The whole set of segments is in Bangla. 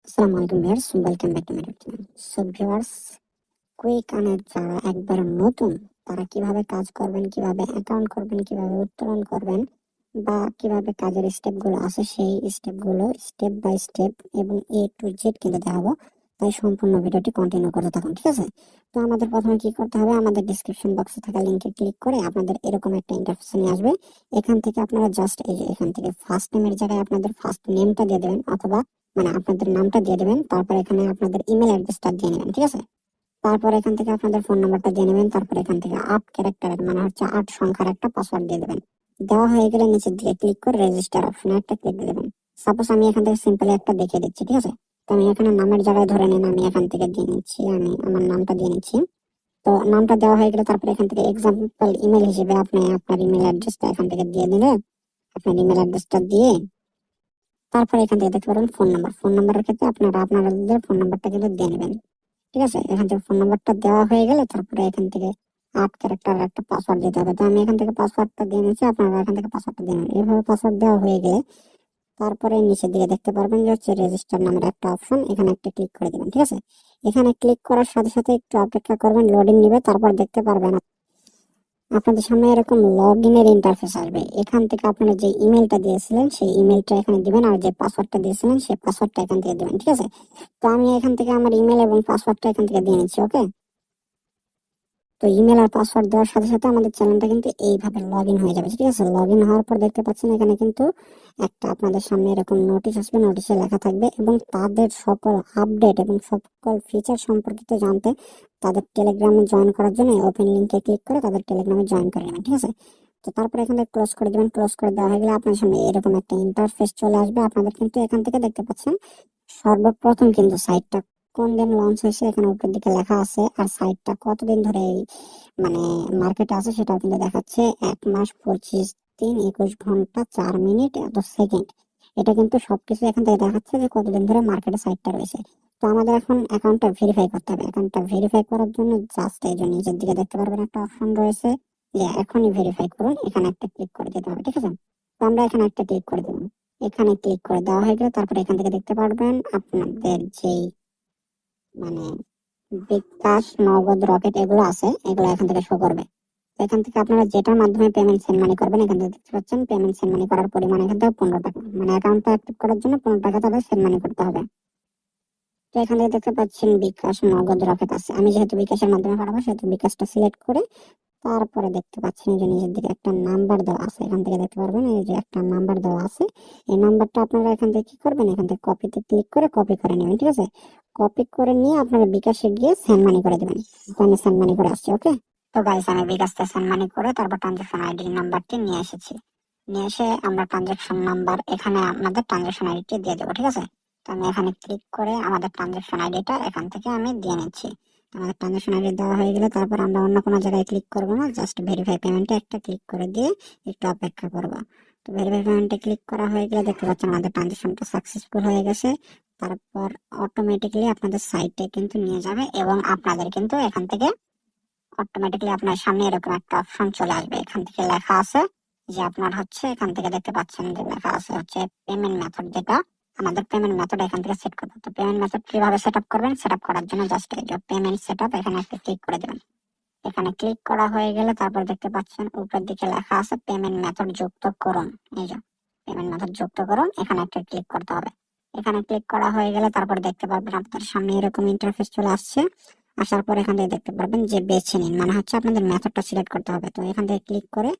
আসসালামু আলাইকুম viewers, welcome back to my YouTube channel. So viewers, quick আর্নের যারা একবার নতুন, তারা কিভাবে কাজ করবেন, কিভাবে অ্যাকাউন্ট করবেন, কিভাবে উত্তোলন করবেন বা কিভাবে কাজের স্টেপগুলো আছে সেই স্টেপগুলো স্টেপ বাই স্টেপ এবং এ টু জেড কিন্তু দেখাবো। তাই সম্পূর্ণ ভিডিওটি কন্টিনিউ করতে থাকুন, ঠিক আছে? তো আমাদের প্রথমে কি করতে হবে, আমাদের ডিসক্রিপশন বক্সে থাকা লিঙ্কে ক্লিক করে আপনাদের এরকম একটা ইন্টারফেস নিয়ে আসবে। এখান থেকে আপনারা জাস্ট এই যে এখান থেকে ফার্স্ট নেমের জায়গায় আপনাদের ফার্স্ট নেমটা দিয়ে দেবেন, অথবা মানে আপনাদের নামটা দিয়ে দেবেন। তারপর এখানে আপনাদের ইমেল অ্যাড্রেসটা দিয়ে নেবেন, ঠিক আছে? তারপর এখান থেকে আপনাদের ফোন নাম্বারটা দিয়ে নেবেন। তারপর এখান থেকে 8 ক্যারেক্টারের মানে হচ্ছে 8 সংখ্যার একটা পাসওয়ার্ড দিয়ে দেবেন। দেওয়া হয়ে গেলে নিচের দিকে ক্লিক করে রেজিস্টার অপশনে একটা ক্লিক দিয়ে দেবেন। সাপোজ আমি এখান থেকে সিম্পলি একটা দেখিয়ে দিচ্ছি, ঠিক আছে? তো আমি এখানে নামের জায়গায় ধরে নিন, আমি এখান থেকে দিয়ে নিচ্ছি, আমি আমার নামটা দিয়ে নিচ্ছি। তো নামটা দেওয়া হয়ে গেলে তারপর এখান থেকে এক্সাম্পল ইমেল হিসেবে আপনি আপনার ইমেল অ্যাড্রেসটা এখান থেকে দিয়ে দিলে, আপনার ইমেল অ্যাড্রেসটা দিয়ে তারপর এখান থেকে দেখতে পারেন ফোন নাম্বারের ক্ষেত্রে আপনারা আপনাদের ফোন নাম্বারটা কিন্তু দিয়ে নেবেন, ঠিক আছে? এখান থেকে ফোন নাম্বারটা দেওয়া হয়ে গেলে তারপরে এখান থেকে 8 ক্যারেক্টার একটা পাসওয়ার্ড দিতে হবে। তো আমি এখান থেকে পাসওয়ার্ডটা দিয়ে নিচ্ছি, আপনারা এখান থেকে পাসওয়ার্ডটা দিয়ে নেবেন। এইভাবে পাসওয়ার্ড দেওয়া হয়ে গেলে তারপরে নিচের দিকে দেখতে পারবেন যে হচ্ছে রেজিস্টার নামের একটা অপশন, এখানে একটা ক্লিক করে দিবেন, ঠিক আছে? এখানে ক্লিক করার সাথে সাথে একটু অপেক্ষা করবেন, লোডিং নিবে। তারপর দেখতে পারবেন আপনাদের সামনে এরকম লগ ইনের ইন্টারফেস আসবে। এখান থেকে আপনারা যে ইমেলটা দিয়েছিলেন সেই ইমেলটা এখানে দিবেন, আর যে পাসওয়ার্ডটা দিয়েছিলেন সেই পাসওয়ার্ডটা এখান থেকে দিবেন, ঠিক আছে? তো আমি এখান থেকে আমার ইমেল এবং পাসওয়ার্ডটা এখান থেকে দিয়ে নিচ্ছি, ওকে? তো ইমেল আর পাসওয়ার্ড দেওয়ার সাথে সাথে আমাদের চ্যানেলটা কিন্তু এইভাবে লগ ইন হয়ে যাবে, ঠিক আছে? লগ ইন হওয়ার পর দেখতে পাচ্ছেন এখানে কিন্তু একটা আপনাদের সামনে এরকম নোটিশ আসবে, নোটিশে লেখা থাকবে এবং তাদের সকল আপডেট এবং সকল ফিচার সম্পর্কিত জানতে তাদের টেলিগ্রামে জয়েন করার জন্য ওপেন লিঙ্কে ক্লিক করে তাদের টেলিগ্রামে জয়েন করে নেবেন, ঠিক আছে? তো তারপরে এখান থেকে ক্লোজ করে দেবেন। ক্লোজ করে দেওয়া হয়ে গেলে আপনার সামনে এরকম একটা ইন্টারফেস চলে আসবে। আপনাদের কিন্তু এখান থেকে দেখতে পাচ্ছেন সর্বপ্রথম কিন্তু সাইটটা কোন দিন লঞ্চ হয়েছে এখানে উপরের দিকে লেখা আছে, আর সাইটটা কতদিন ধরে এই মানে মার্কেটে আছে সেটাও কিন্তু দেখাচ্ছে। 1 মাস 25 দিন 21 ঘন্টা 4 মিনিট এত সেকেন্ড, এটা কিন্তু সবকিছু এখান থেকে দেখাচ্ছে যে কতদিন ধরে মার্কেটে সাইটটা রয়েছে। তো আমাদের এখন অ্যাকাউন্টটা ভেরিফাই করতে হবে। অ্যাকাউন্টটা ভেরিফাই করার জন্য জাস্ট এই জন্য নিচের দিকে দেখতে পারবেন একটা অপশন রয়েছে যে এখনই ভেরিফাই করুন, এখানে একটা ক্লিক করে দিতে হবে, ঠিক আছে? তো আমরা এখানে একটা ক্লিক করে দেবো। এখানে ক্লিক করে দেওয়া হয়ে গেলে তারপরে এখান থেকে দেখতে পারবেন আপনাদের যেই মানে বিকাশ, নগদ, রকেট এগুলো আছে, এগুলো এখান থেকে শো করবে। তো এখান থেকে আপনারা যেটার মাধ্যমে পেমেন্ট সেন্ড মানি করবেন, এখান থেকে দেখতে পাচ্ছেন পেমেন্ট সেন্ড মানি করার পরিমাণ এখান থেকে 15 টাকা, মানে অ্যাকাউন্টটা অ্যাক্টিভ করার জন্য 15 টাকা তাদের সেন্ড মানি করতে হবে। তো এখান থেকে দেখতে পাচ্ছেন বিকাশ, নগদ, রকেট আছে। আমি যেহেতু বিকাশের মাধ্যমে পাঠাবো সেহেতু বিকাশটা সিলেক্ট করে তারপরে দেখতে পাচ্ছেন এই যে নিচের দিকে একটা নাম্বার দেওয়া আছে, এখান থেকে দেখতে পারবেন এই যে একটা নাম্বার দেওয়া আছে। এই নাম্বারটা আপনারা এখান থেকে কি করবেন, এখান থেকে কপিতে ক্লিক করে কপি করে নেবেন, ঠিক আছে? কপি করে নিয়ে আপনারা বিকাশে গিয়ে সেন্ড মানি করে দেবেন। তো আমি সেন্ড মানি করে আসছি, ওকে? তো গাইস, আমি বিকাশটা সেন্ড মানি করে তারপর ট্রানজাকশন আইডি নাম্বারটি নিয়ে এসেছি। নিয়ে এসে আমরা ট্রানজাকশন নাম্বার এখানে আমাদের ট্রানজাকশন আইডিটি দিয়ে দেবো, ঠিক আছে? তো আমি এখানে ক্লিক করে আমাদের ট্রানজাকশন আইডিটা এখান থেকে আমি দিয়ে নিচ্ছি। আমাদের ট্রানজাকশন আইডি দেওয়া হয়ে গেলে তারপর আমরা অন্য কোনো জায়গায় ক্লিক করবো না, জাস্ট ভেরিফাই পেমেন্টে একটা ক্লিক করে দিয়ে একটু অপেক্ষা করবো। তো ভেরিফাই পেমেন্টে ক্লিক করা হয়ে গেলে দেখতে পাচ্ছেন আমাদের ট্রানজাকশনটা সাকসেসফুল হয়ে গেছে। তারপর অটোমেটিক্যালি আপনাদের সাইটে কিন্তু নিয়ে যাবে এবং আপনাদের কিন্তু এখান থেকে অটোমেটিক্যালি আপনার সামনে এরকম একটা অপশন চলে আসবে। এখান থেকে লেখা আছে যে আপনার হচ্ছে এখান থেকে দেখতে পাচ্ছেন যে লেখা আছে হচ্ছে পেমেন্ট মেথড, যেটা আমাদের পেমেন্ট মেথড এখান থেকে সেট করবো। তো পেমেন্ট মেথড কিভাবে সেট আপ করবেন, সেট আপ করার জন্য জাস্ট এই যে পেমেন্ট সেট আপ এখানে একটা ক্লিক করে দেবেন। এখানে ক্লিক করা হয়ে গেলে তারপর দেখতে পাচ্ছেন উপরের দিকে লেখা আছে পেমেন্ট মেথড যুক্ত করুন। এই যে পেমেন্ট মেথড যুক্ত করুন, এখানে একটা ক্লিক করতে হবে। এখানে ক্লিক করা হয়ে গেলে তারপর দেখতে পারবেন আপনার সামনে এরকম ইন্টারফেস চলে আসছে। আসার পর এখান থেকে দেখতে পারবেন যে বেছে নিন, মানে হচ্ছে আপনাদের মেথডটা সিলেক্ট করতে হবে। তো এখান থেকে ক্লিক করে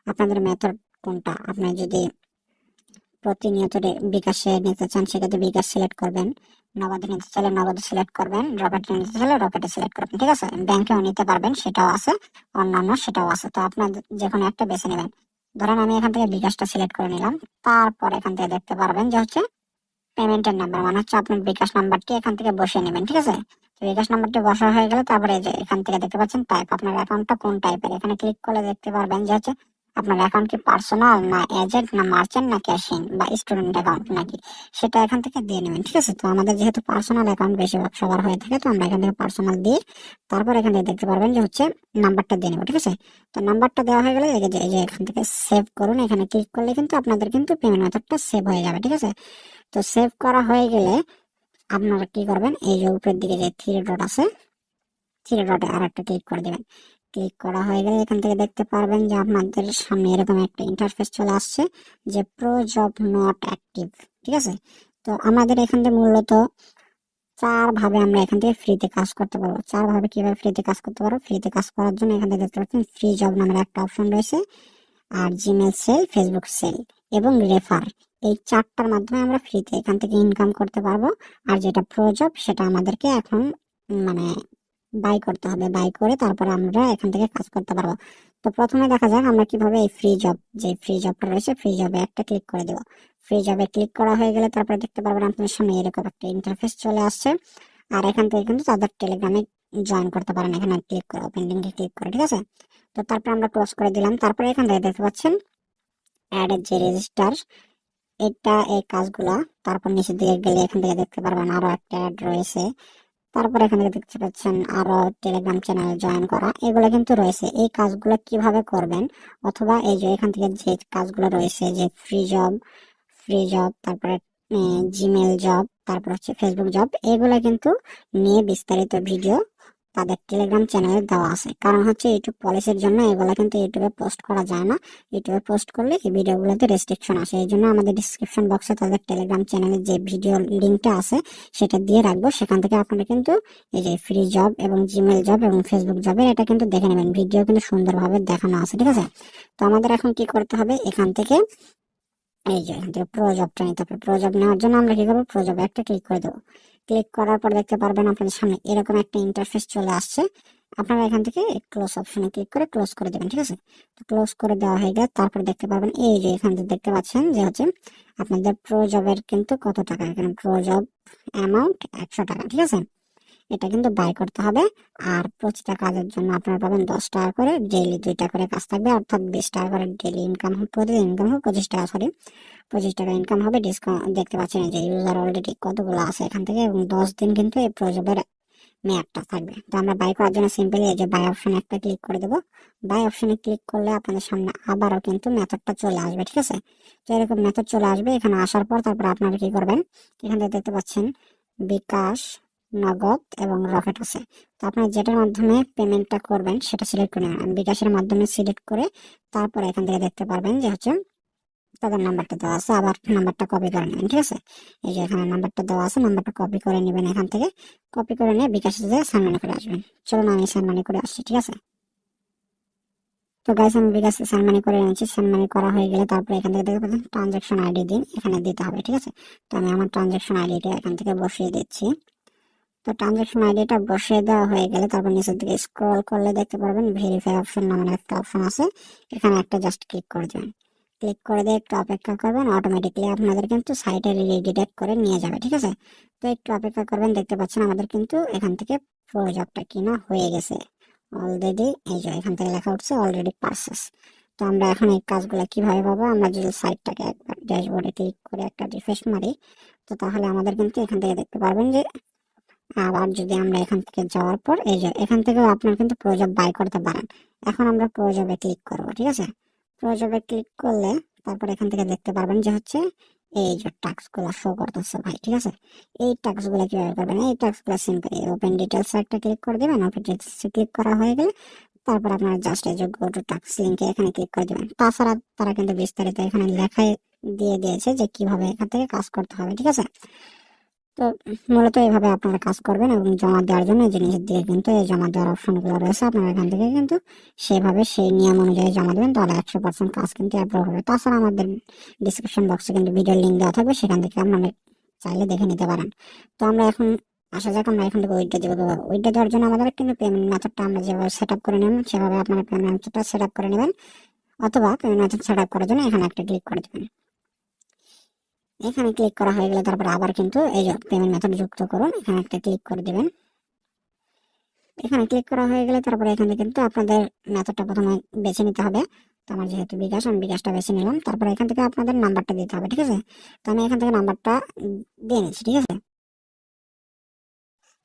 আপনাদের মেথড কোনটা, আপনার যদি প্রতিনিয়ত বিকাশে নিতে চান সেক্ষেত্রে বিকাশ সিলেক্ট করবেন, নগদে নিতে চাইলে নগদে সিলেক্ট করবেন, রকেটে নিতে চাইলে রকেটে সিলেক্ট করবেন, ঠিক আছে? ব্যাংকেও নিতে পারবেন, সেটাও আছে, অন্যান্য সেটাও আছে। তো আপনার যে কোনো একটা বেছে নেবেন। ধরেন আমি এখান থেকে বিকাশটা সিলেক্ট করে নিলাম। তারপর এখান থেকে দেখতে পারবেন যে হচ্ছে পেমেন্টের নাম্বার, মানে হচ্ছে আপনার বিকাশ নাম্বারটি এখান থেকে বসিয়ে নেবেন, ঠিক আছে? তো বিকাশ নাম্বারটি বসা হয়ে গেলে তারপরে যে এখান থেকে দেখতে পাচ্ছেন টাইপ, আপনার অ্যাকাউন্টটা কোন টাইপের, এখানে ক্লিক করলে দেখতে পারবেন যে হচ্ছে আপনার অ্যাকাউন্ট কি পার্সোনাল না এজেন্ট না মার্চেন্ট না ক্যাশিং বা স্টুডেন্ট অ্যাকাউন্ট নাকি, সেটা এখান থেকে দিয়ে নেবেন, ঠিক আছে? তো আমাদের যেহেতু পার্সোনাল অ্যাকাউন্ট বেশিরভাগ সবার হয়ে থাকে, তো আমরা এখান থেকে পার্সোনাল দিয়ে তারপর এখান থেকে দেখতে পারবেন যে হচ্ছে নাম্বারটা দিয়ে নেবো, ঠিক আছে? তো নাম্বারটা দেওয়া হয়ে গেলে এই যে এখান থেকে সেভ করুন, এখানে ক্লিক করলে কিন্তু আপনাদের কিন্তু পেমেন্ট মেথডটা সেভ হয়ে যাবে, ঠিক আছে? তো সেভ করা হয়ে গেলে আপনারা কি করবেন, এই যে উপরের দিকে যে থ্রি ডট আছে, থ্রি ডটে আর একটা ক্লিক করে দেবেন। ক্লিক করা হয়ে গেলে এখান থেকে দেখতে পারবেন যে আপনাদের সামনে এরকম একটা ইন্টারফেস চলে আসছে যে প্রো জব নট অ্যাক্টিভ। ঠিক আছে, তো আমাদের এখান থেকে মূলত 4 ভাবে আমরা এখান থেকে ফ্রিতে কাজ করতে পারবো। 4 ভাবে কিভাবে ফ্রিতে কাজ করতে পারবো, ফ্রিতে কাজ করার জন্য এখান থেকে দেখতে পাচ্ছেন ফ্রি জব নামের একটা অপশন রয়েছে, আর জিমেল সেল, ফেসবুক সেল এবং রেফার, এই 4টার মাধ্যমে আমরা ফ্রিতে এখান থেকে ইনকাম করতে পারবো। আর যেটা প্রো জব সেটা আমাদেরকে এখন মানে বাই করতে হবে, বাই করে তারপরে আমরা এখান থেকে কাজ করতে পারবো। তো প্রথমে দেখা যাক আমরা কিভাবে এই ফ্রি জব, যে ফ্রি জবটা রয়েছে, ফ্রি জবে একটা ক্লিক করে দেবো। ফ্রি জবে ক্লিক করা হয়ে গেলে তারপরে দেখতে পারবেন আপনার সামনে এরকম একটা ইন্টারফেস চলে আসছে। আর এখান থেকে কিন্তু তাদের টেলিগ্রামে জয়েন করতে পারেন, এখানে ক্লিক করে ওপেন লিঙ্কে ক্লিক করে। ঠিক আছে, তো তারপরে আমরা ক্লোজ করে দিলাম। তারপরে এখান থেকে দেখতে পাচ্ছেন অ্যাড এর যে রেজিস্টার, এটা এই কাজগুলা, তারপর নিচের দিকে গেলে এখান থেকে দেখতে পারবেন আরো একটা অ্যাড রয়েছে। তারপর এখান থেকে দেখতে পাচ্ছেন আরো টেলিগ্রাম চ্যানেল জয়েন করা, এগুলো কিন্তু রয়েছে। এই কাজগুলো কিভাবে করবেন, অথবা এই যে এখান থেকে যে কাজগুলো রয়েছে যে ফ্রি জব, ফ্রি জব, তারপরে জিমেল জব, তারপর হচ্ছে ফেসবুক জব, এগুলো কিন্তু নিয়ে বিস্তারিত ভিডিও তাদের টেলিগ্রাম চ্যানেলে দেওয়া আছে। কারণ হচ্ছে ইউটিউব পলিসির জন্য এগুলো কিন্তু ইউটিউবে পোস্ট করা যায় না। ইউটিউবে পোস্ট করলে এই ভিডিওগুলোতে রেস্ট্রিকশন আসে। এই জন্য আমাদের ডিসক্রিপশন বক্সে তাদের টেলিগ্রাম চ্যানেলের যে ভিডিও লিঙ্কটা আছে সেটা দিয়ে রাখবো। সেখান থেকে আপনারা কিন্তু এই যে ফ্রি জব এবং জিমেল জব এবং ফেসবুক জবের এটা কিন্তু দেখে নেবেন, ভিডিও কিন্তু সুন্দরভাবে দেখানো আছে। ঠিক আছে, তো আমাদের এখন কি করতে হবে, এখান থেকে এই যে এখান থেকে প্রো জবটা নিতে হবে। প্রো জব নেওয়ার জন্য আমরা কি করবো, প্রো জবে একটা ক্লিক করে দেবো। ক্লিক করার পর দেখতে পারবেন আপনাদের সামনে এরকম একটা ইন্টারফেস চলে আসছে। আপনারা এখান থেকে ক্লোজ অপশনে ক্লিক করে ক্লোজ করে দেবেন। ঠিক আছে, তো ক্লোজ করে দেওয়া হয়ে গেলে তারপর দেখতে পারবেন এই যে এখান থেকে দেখতে পাচ্ছেন যে হচ্ছে আপনাদের প্রো জবের কিন্তু কত টাকা, এখানে প্রো জব অ্যামাউন্ট 100 টাকা। ঠিক আছে, এটা কিন্তু বাই করতে হবে। আর প্রতিটা কাজের জন্য আপনারা পাবেন 10 টাকা করে, ডেইলি 2টা করে কাজ থাকবে, অর্থাৎ 20 টাকা করে ডেইলি ইনকাম হবে, প্রতিদিন ইনকাম হবে 25 টাকা, সরি 25 টাকা ইনকাম হবে। ডিসকাউন্ট দেখতে পাচ্ছেন যে ইউজার অলরেডি কতগুলো আছে এখান থেকে, এবং 10 দিন কিন্তু এই প্রজেক্টের মেয়াদটা থাকবে। তো আমরা বাই করার জন্য সিম্পলি এই যে বাই অপশনে একটা ক্লিক করে দেবো। বাই অপশনে ক্লিক করলে আপনাদের সামনে আবারও কিন্তু মেথডটা চলে আসবে। ঠিক আছে, তো এরকম মেথড চলে আসবে। এখানে আসার পর তারপর আপনারা কি করবেন, এখান থেকে দেখতে পাচ্ছেন বিকাশ, নগদ এবং রকেট আছে। তো আপনারা যেটার মাধ্যমে পেমেন্টটা করবেন সেটা সিলেক্ট করে নেবেন। বিকাশের মাধ্যমে সিলেক্ট করে তারপর এখান থেকে দেখতে পারবেন যে হচ্ছে তাদের নাম্বারটা দেওয়া আছে, আবার নাম্বারটা কপি করে নেবেন। ঠিক আছে, এই যে এখানে নাম্বারটা দেওয়া আছে, নাম্বারটা কপি করে নেবেন। এখান থেকে কপি করে নিয়ে বিকাশে যে সেন্ড মানি করে আসবেন। চলুন আমি সেন্ড মানি করে আসছি। ঠিক আছে, তো গাইস আমি বিকাশে সেন্ড মানি করে নিয়েছি। সেন্ড মানি করা হয়ে গেলে তারপরে এখান থেকে দেখতে পাচ্ছেন ট্রানজাকশন আইডি দিন, এখানে দিতে হবে। ঠিক আছে, তো আমি আমার ট্রানজাকশন আইডিটা এখান থেকে বসিয়ে দিচ্ছি। তো ট্রানজাকশন আইডিটা বসিয়ে দেওয়া হয়ে গেলে তারপর নিচের দিকে স্ক্রল করলে দেখতে পারবেন ভেরিফাই অপশন নামের একটা অপশন আছে, এখানে একটা জাস্ট ক্লিক করে দেবেন। ক্লিক করে দিয়ে একটু অপেক্ষা করবেন, অটোমেটিকলি আপনাদের কিন্তু সাইটে রিডিরেক্ট করে নিয়ে যাবে। ঠিক আছে, তো একটু অপেক্ষা করবেন। দেখতে পাচ্ছেন আমাদের কিন্তু এখান থেকে প্রজেক্টটা কিনা হয়ে গেছে অলরেডি। এই যে এখান থেকে লেখা উঠছে অলরেডি পারচেস। তো আমরা এখন এই কাজগুলো কিভাবে পাবো, আমরা যদি সাইটটাকে একবার ড্যাশবোর্ডে ক্লিক করে একটা রিফ্রেশ মারি, তো তাহলে আমাদের কিন্তু এখান থেকে দেখতে পারবেন যে, আবার যদি আমরা এখান থেকে যাওয়ার পর এই যে এখান থেকেও আপনার কিন্তু প্রজেক্ট বাই করতে পারেন। এখন আমরা প্রজেক্টে ক্লিক করবো। ঠিক আছে, প্রজেক্টে ক্লিক করলে তারপর এখান থেকে দেখতে পারবেন যে হচ্ছে এই যে টাস্ক গুলো শো করতেছে ভাই। ঠিক আছে, এই টাস্ক গুলো কিভাবে করবেন, এই টাস্ক গুলো সিম্পল ওপেন ডিটেলস একটা ক্লিক করে দেবেন। ওপেন ডিটেলস ক্লিক করা হয়ে গেলে তারপর আপনারা জাস্ট এই যে গো টু টাস্ক লিঙ্কে এখানে ক্লিক করে দেবেন। তাছাড়া তারা কিন্তু বিস্তারিত এখানে লেখায় দিয়ে দিয়েছে যে কিভাবে এখান থেকে কাজ করতে হবে। ঠিক আছে, তো মূলত এইভাবে আপনারা কাজ করবেন এবং জমা দেওয়ার জন্য এই জিনিসের দিকে কিন্তু এই জমা দেওয়ার অপশনগুলো রয়েছে। আপনারা এখান থেকে কিন্তু সেভাবে সেই নিয়ম অনুযায়ী জমা দেবেন, তাহলে 100% কাজ কিন্তু অ্যাপ্রুভ হবে। তাছাড়া আমাদের ডিসক্রিপশন বক্সে কিন্তু ভিডিও লিঙ্ক দেওয়া থাকবে, সেখান থেকে আপনারা চাইলে দেখে নিতে পারেন। তো আমরা এখন আসা যাক, আমরা এখান থেকে উইথড্র দেবো। উইথড্র দেওয়ার জন্য আমাদের কিন্তু পেমেন্ট মেথডটা আমরা যেভাবে সেট আপ করে নেবেন সেভাবে আপনারা পেমেন্ট মেথডটা সেট আপ করে নেবেন, অথবা পেমেন্ট মেথড সেট আপ করার জন্য এখানে একটা ক্লিক করে দেবেন। এখানে ক্লিক করা হয়ে গেলে তারপর আবার কিন্তু এই যে পেমেন্ট মেথড যুক্ত করুন, এখানে একটা ক্লিক করে দিবেন। এখানে ক্লিক করা হয়ে গেলে তারপরে এখানে কিন্তু আপনাদের মেথডটা প্রথমে বেছে নিতে হবে। তো আমার যেহেতু বিকাশ, আমি বিকাশটা বেছে নিলাম। তারপরে এখান থেকে আপনাদের নাম্বারটা দিতে হবে। ঠিক আছে, তো আমি এখান থেকে নাম্বারটা দিয়ে নিচ্ছি। ঠিক আছে,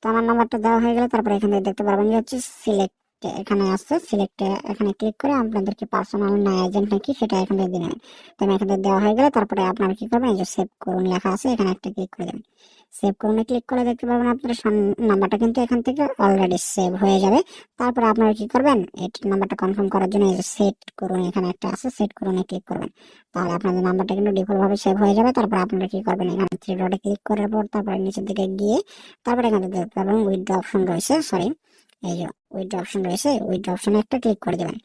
তো আমার নাম্বারটা দেওয়া হয়ে গেলে তারপরে এখান থেকে দেখতে পারবেন যে হচ্ছে সিলেক্ট, এখানে আসছে সিলেক্টে এখানে ক্লিক করে আপনাদেরকে পার্সোনাল না এজেন্ট নাকি সেটা এখান থেকে দিবেন। তো আমি এখান থেকে দেওয়া হয়ে গেলে তারপরে আপনারা কি করবেন, এই যে সেভ করুন লেখা আছে, এখানে একটা ক্লিক করে দেবেন। সেভ করুন ক্লিক করে দেখতে পারবেন আপনার নাম্বারটা কিন্তু এখান থেকে অলরেডি সেভ হয়ে যাবে। তারপরে আপনারা কি করবেন, এই নাম্বারটা কনফার্ম করার জন্য এই যে সেট করুন এখানে একটা আছে, সেট করুন ক্লিক করবেন। তাহলে আপনাদের নাম্বারটা কিন্তু ডিফল্ট ভাবে সেভ হয়ে যাবে। তারপর আপনারা কি করবেন, এখানে থ্রি ডটে ক্লিক করার পর তারপরে নিচের দিকে গিয়ে তারপরে এখানে দেখতে পারবেন উইথড্র অপশন রয়েছে, সরি এই যে উইথড্র অপশন রয়েছে, উইথড্র অপশনে একটা ক্লিক করে দেবেন।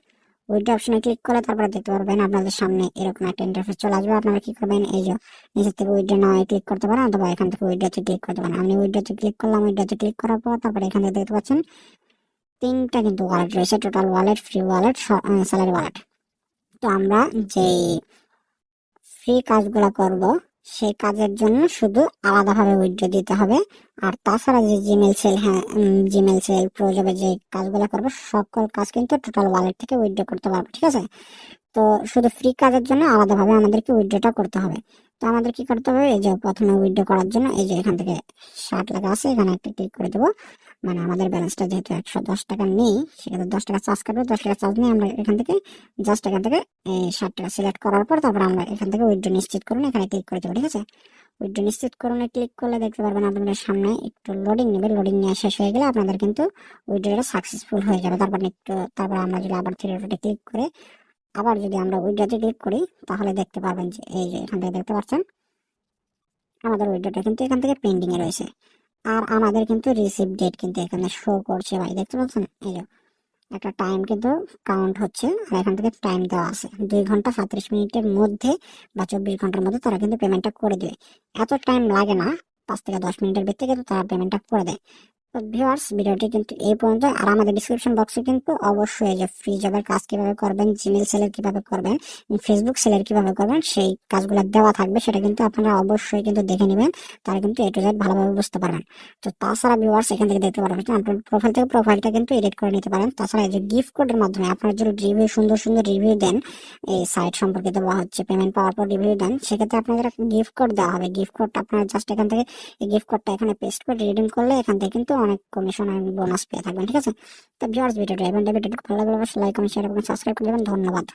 উইথড্র অপশনে ক্লিক করে তারপরে দেখতে পারবেন আপনাদের সামনে এরকম একটা ইন্টারফেস চলে আসবে। আপনারা কি করবেন, এই যে নিচের থেকে উইথড্র নাও ক্লিক করতে পারেন অথবা এখান থেকে উইথড্রতে ক্লিক করতে পারেন। আমি উইথড্রতে ক্লিক করলাম, উইথড্রতে ক্লিক করার পর তারপরে এখানে দেখতে পাচ্ছেন তিনটা কিন্তু ওয়ালেট রয়েছে, total wallet, free wallet, salary wallet. তো আমরা যেই ফ্রি কাজগুলো করব সেই কাজের জন্য শুধু আলাদাভাবে উইথড্র দিতে হবে। আর তাছাড়া যে জিমেল সেল, হ্যাঁ জিমেল সেল প্রয়োজনে যে কাজগুলো করবো সকল কাজ কিন্তু টোটাল ওয়ালেট থেকে উইথড্র করতে পারবো, ঠিক আছে। তো শুধু ফ্রি কাজের জন্য আলাদাভাবে আমাদেরকে উইথড্রটা করতে হবে। তো আমাদের কি করতে হবে, এই যে প্রথমে উইথড্র করার জন্য এই যে এখান থেকে 60 লেখা আছে, এখানে একটা ক্লিক করে দেবো। মানে আমাদের ব্যালেন্সটা যেহেতু 110 টাকা নেই, সেক্ষেত্রে 10 টাকা চার্জ কাটবে, 10 টাকা চার্জ নিয়ে আমরা এখান থেকে জাস্ট এখান থেকে 60 টাকা সিলেক্ট করার পর তারপর আমরা এখান থেকে উইথড্র নিশ্চিত করুন এখানে ক্লিক করে দেবো, ঠিক আছে। উইথড্র নিশ্চিত করুন ক্লিক করলে দেখতে পারবেন আপনাদের সামনে একটু লোডিং নেবে, লোডিং নিয়ে শেষ হয়ে গেলে আপনাদের কিন্তু উইথড্রটা সাকসেসফুল হয়ে যাবে। তারপর আমরা যদি আবার থ্রি ডটে ক্লিক করে আবার যদি আমরা উইথড্রতে ক্লিক করি তাহলে দেখতে পারবেন যে এই যে এখান থেকে দেখতে পাচ্ছেন আমাদের উইথড্রটা কিন্তু এখান থেকে পেন্ডিং এ রয়েছে। আর আমাদের কিন্তু রিসিভ ডেট কিন্তু এখানে শো করছে ভাই, দেখতে পাচ্ছেন এই যে একটা টাইম কিন্তু কাউন্ট হচ্ছে। আর এখান থেকে টাইম দেওয়া আছে 2 ঘন্টা 37 মিনিটের মধ্যে বা 24 ঘন্টার মধ্যে তারা কিন্তু পেমেন্টটা করে দেবে। এত টাইম লাগে না, 5 থেকে 10 মিনিটের ভিতরে কিন্তু তারা পেমেন্টটা করে দেয়। তো ভিউয়ার্স ভিডিওটি কিন্তু এই পর্যন্ত। আর আমাদের ডিসক্রিপশন বক্সে কিন্তু অবশ্যই যে ফ্রি জবের কাজ কিভাবে করবেন, জিমেল সেলের কিভাবে করবেন, ফেসবুক সেলের কিভাবে করবেন সেই কাজগুলো দেওয়া থাকবে, সেটা কিন্তু আপনারা অবশ্যই কিন্তু দেখে নেবেন, তারা কিন্তু এ টু জেড ভালোভাবে বুঝতে পারবেন। তো তাছাড়া ভিউয়ার্স এখান থেকে দেখতে পারবেন আপনার প্রোফাইল থেকে প্রোফাইলটা কিন্তু এডিট করে নিতে পারেন। তাছাড়া এই যে গিফট কোডের মাধ্যমে আপনারা যদি রিভিউ, সুন্দর সুন্দর রিভিউ দেন এই সাইট সম্পর্কিত বা হচ্ছে পেমেন্ট পাওয়ার পর রিভিউ দেন, সেক্ষেত্রে আপনাদের একটা গিফট কোড দেওয়া হবে। গিফট কোডটা আপনারা জাস্ট এখান থেকে এই গিফট কোডটা এখানে পেস্ট করে রিডিম করলে এখান থেকে কিন্তু অনেক কমিশন আর বোনাস পেয়ে থাকবেন, ঠিক আছে। তো ভিউয়ার্স ভিডিওটা ভালো লাগলে অবশ্যই লাইক, কমেন্ট, শেয়ার এবং সাবস্ক্রাইব করে দেবেন। ধন্যবাদ।